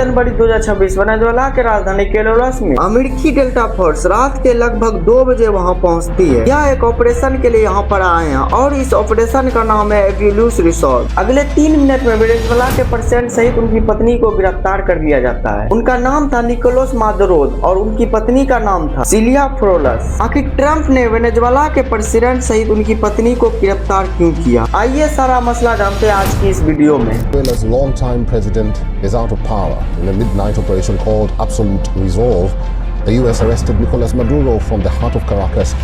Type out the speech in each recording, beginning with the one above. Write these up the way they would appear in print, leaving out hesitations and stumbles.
जनवरी 2026 Venezuela के राजधानी Carolus में अमेरिकी डेल्टा फोर्स रात के लगभग 2 बजे वहां पहुंचती है। यह एक ऑपरेशन के लिए यहाँ पर आए हैं और इस ऑपरेशन का नाम है एब्यूलस रिसोर्ट। अगले 3 मिनट में वेनेजुएला के प्रेसिडेंट सहित उनकी पत्नी को गिरफ्तार कर लिया जाता है। उनका नाम था निकोलस मादुरो और उनकी पत्नी का नाम था सिलिया फ्लोरेस। आखिर ट्रंप ने वेनेजुएला के प्रेसिडेंट सहित उनकी पत्नी को गिरफ्तार क्यों किया, आइए सारा मसला जानते हैं आज की इस वीडियो में। Venezuela's long-time president is out of power. In a midnight operation called Absolute Resolve, the U.S. arrested Nicolas Maduro from the heart of Caracas.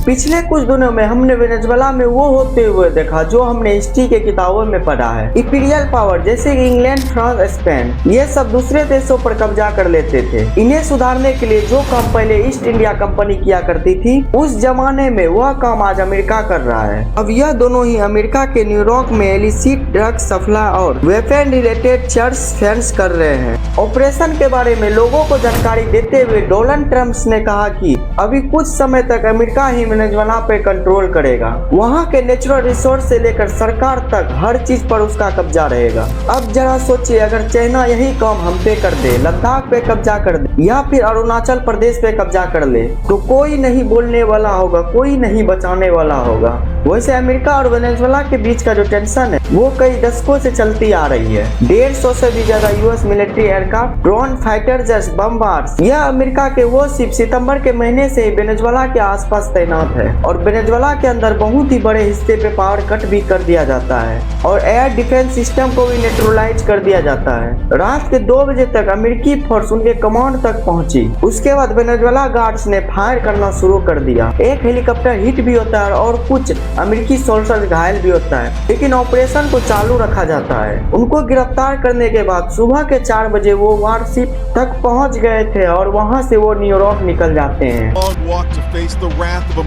पिछले कुछ दिनों में हमने वेनेजुएला में वो होते हुए देखा जो हमने हिस्ट्री के किताबों में पढ़ा है। इंपीरियल पावर जैसे कि इंग्लैंड, फ्रांस, स्पेन, ये सब दूसरे देशों पर कब्जा कर लेते थे। इन्हें सुधारने के लिए जो काम पहले ईस्ट इंडिया कंपनी किया करती थी, उस जमाने में वह काम आज अमेरिका कर रहा है। अब यह दोनों ही अमेरिका के न्यूयॉर्क में इलिसिट ड्रग सप्लाई और वेपन रिलेटेड चर्च फेंस कर रहे हैं। ऑपरेशन के बारे में लोगों को जानकारी देते हुए डोनाल्ड ट्रंप ने कहा कि अभी कुछ समय तक अमेरिका ही वेनेजुएला पे कंट्रोल करेगा। वहाँ के नेचुरल रिसोर्स से लेकर सरकार तक हर चीज पर उसका कब्जा रहेगा। अब जरा सोचिए, अगर चाइना यही काम हम पे कर दे, लद्दाख पे कब्जा कर दे या फिर अरुणाचल प्रदेश पे कब्जा कर ले, तो कोई नहीं बोलने वाला होगा, कोई नहीं बचाने वाला होगा। वैसे अमेरिका और वेनेजुएला के बीच का जो टेंशन है वो कई दशकों से चलती आ रही है। 150 से भी ज्यादा US military aircraft, drone, fighter jets, bombers, यह अमेरिका के वो शिप सितंबर के महीने से ही वेनेजुएला के आसपास तैनात है और वेनेजुएला के अंदर बहुत ही बड़े हिस्से पे पावर कट भी कर दिया जाता है और एयर डिफेंस सिस्टम को भी न्यूट्रलाइज कर दिया जाता है। रात के 2 बजे तक अमेरिकी फोर्स उनके कमांड तक पहुंची। उसके बाद वेनेजुएला गार्ड्स ने फायर करना शुरू कर दिया। एक हेलीकॉप्टर हिट भी होता है और कुछ अमेरिकी सोल्जर घायल भी होता है, लेकिन ऑपरेशन को चालू रखा जाता है। उनको गिरफ्तार करने के बाद सुबह के 4 बजे वो वारशिप तक पहुंच गए थे और वहां से वो न्यूयॉर्क निकल जाते हैं।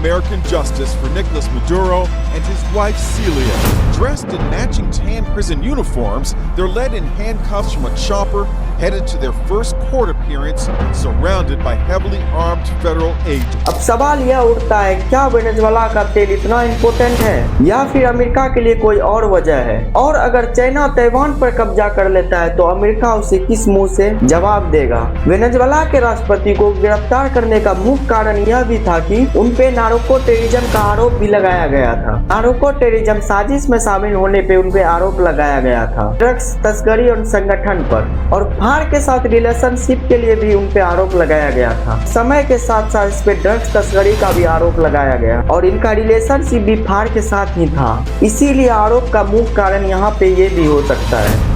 American justice for Nicolas Maduro and his wife Celia. Dressed in matching tan prison uniforms, they're led in handcuffs from a chopper, headed to their first court appearance, surrounded by heavily armed federal agents. अब सवाल यह उठता है, क्या Venezuela का तेल इतना important है या फिर अमेरिका के लिए कोई और वजह है? और अगर चाइना ताइवान पर कब्जा कर लेता है तो अमेरिका उसे किस मुंह से जवाब देगा? वेनेजुएला के राष्ट्रपति को गिरफ्तार करने का मुख्य कारण यह भी था कि उन पे नार्को टेररिज्म का आरोप भी लगाया गया था। नार्को टेररिज्म साजिश में शामिल होने पे उन पे आरोप लगाया गया था, ड्रग्स तस्करी और संगठन पर, और फार के साथ रिलेशनशिप के लिए भी उन पे आरोप लगाया गया था। समय के साथ साथ इस पे ड्रग्स तस्करी का भी आरोप लगाया गया और इनका रिलेशनशिप भी फार के साथ ही था। इसीलिए आरोप का मुख्य कारण यहाँ पे ये भी हो सकता है।